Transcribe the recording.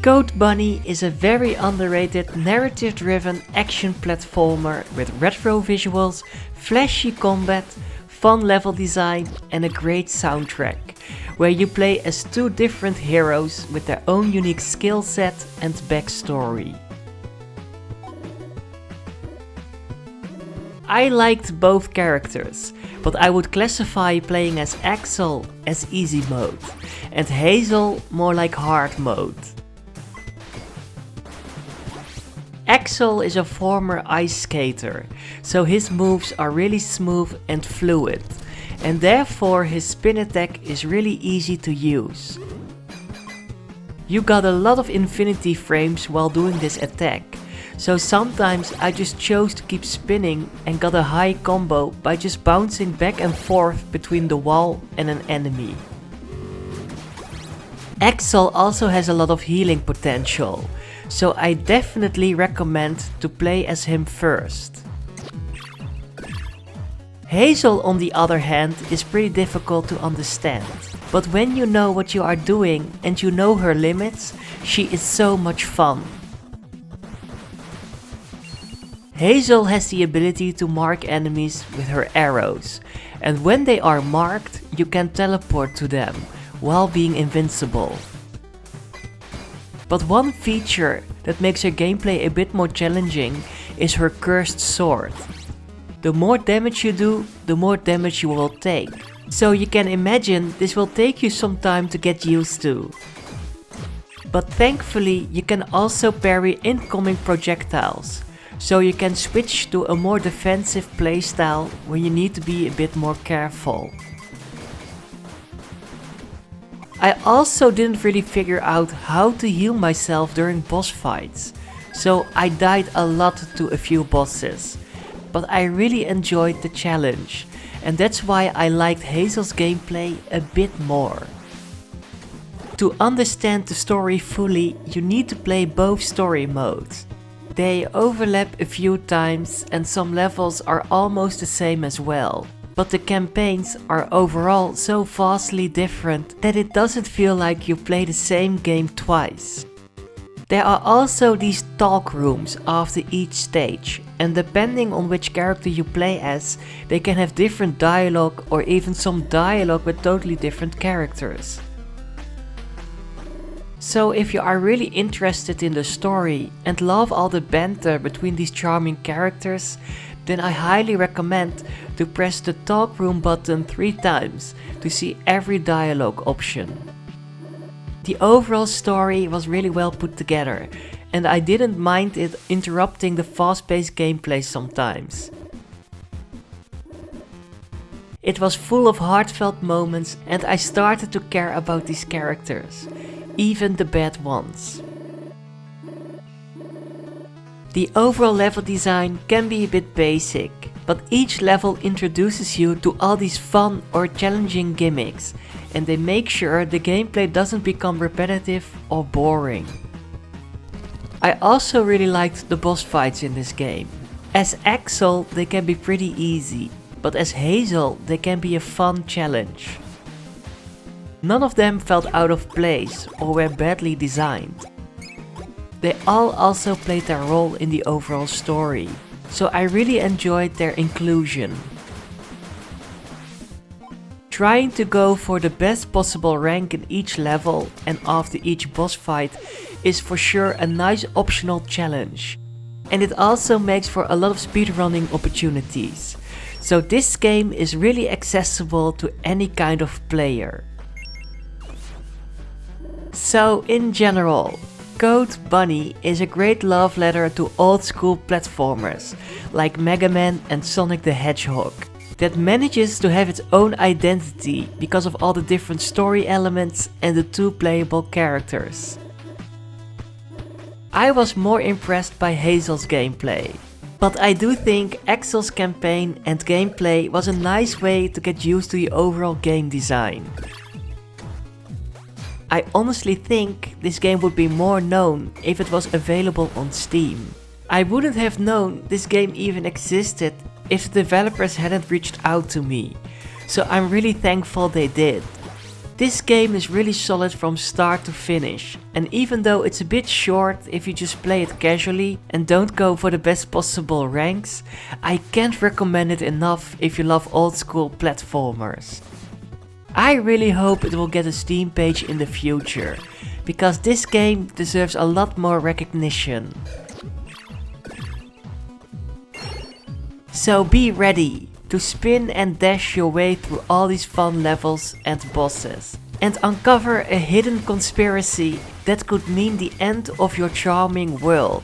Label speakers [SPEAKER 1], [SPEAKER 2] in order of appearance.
[SPEAKER 1] Code Bunny is a very underrated narrative-driven action platformer with retro visuals, flashy combat, fun level design and a great soundtrack, where you play as two different heroes with their own unique skill set and backstory. I liked both characters, but I would classify playing as Axel as easy mode, and Hazel more like hard mode. Axel is a former ice skater, so his moves are really smooth and fluid, and therefore his spin attack is really easy to use. You got a lot of infinity frames while doing this attack, so sometimes I just chose to keep spinning and got a high combo by just bouncing back and forth between the wall and an enemy. Axel also has a lot of healing potential, so I definitely recommend to play as him first. Hazel, on the other hand, is pretty difficult to understand, but when you know what you are doing and you know her limits, she is so much fun. Hazel has the ability to mark enemies with her arrows, and when they are marked, you can teleport to them while being invincible. But one feature that makes her gameplay a bit more challenging is her cursed sword. The more damage you do, the more damage you will take. So you can imagine this will take you some time to get used to. But thankfully you can also parry incoming projectiles, so you can switch to a more defensive playstyle when you need to be a bit more careful. I also didn't really figure out how to heal myself during boss fights, so I died a lot to a few bosses, but I really enjoyed the challenge, and that's why I liked Hazel's gameplay a bit more. To understand the story fully, you need to play both story modes. They overlap a few times and some levels are almost the same as well. But the campaigns are overall so vastly different that it doesn't feel like you play the same game twice. There are also these talk rooms after each stage, and depending on which character you play as, they can have different dialogue or even some dialogue with totally different characters. So if you are really interested in the story and love all the banter between these charming characters, then I highly recommend to press the talk room button 3 times to see every dialogue option. The overall story was really well put together, and I didn't mind it interrupting the fast-paced gameplay sometimes. It was full of heartfelt moments and I started to care about these characters, even the bad ones. The overall level design can be a bit basic, but each level introduces you to all these fun or challenging gimmicks, and they make sure the gameplay doesn't become repetitive or boring. I also really liked the boss fights in this game. As Axel, they can be pretty easy, but as Hazel, they can be a fun challenge. None of them felt out of place or were badly designed. They all also played their role in the overall story, so I really enjoyed their inclusion. Trying to go for the best possible rank in each level and after each boss fight is for sure a nice optional challenge, and it also makes for a lot of speedrunning opportunities, so this game is really accessible to any kind of player. So in general, Code Bunny is a great love letter to old school platformers like Mega Man and Sonic the Hedgehog, that manages to have its own identity because of all the different story elements and the 2 playable characters. I was more impressed by Hazel's gameplay, but I do think Axel's campaign and gameplay was a nice way to get used to the overall game design. I honestly think this game would be more known if it was available on Steam. I wouldn't have known this game even existed if the developers hadn't reached out to me, so I'm really thankful they did. This game is really solid from start to finish, and even though it's a bit short if you just play it casually and don't go for the best possible ranks, I can't recommend it enough if you love old school platformers. I really hope it will get a Steam page in the future, because this game deserves a lot more recognition. So be ready to spin and dash your way through all these fun levels and bosses, and uncover a hidden conspiracy that could mean the end of your charming world.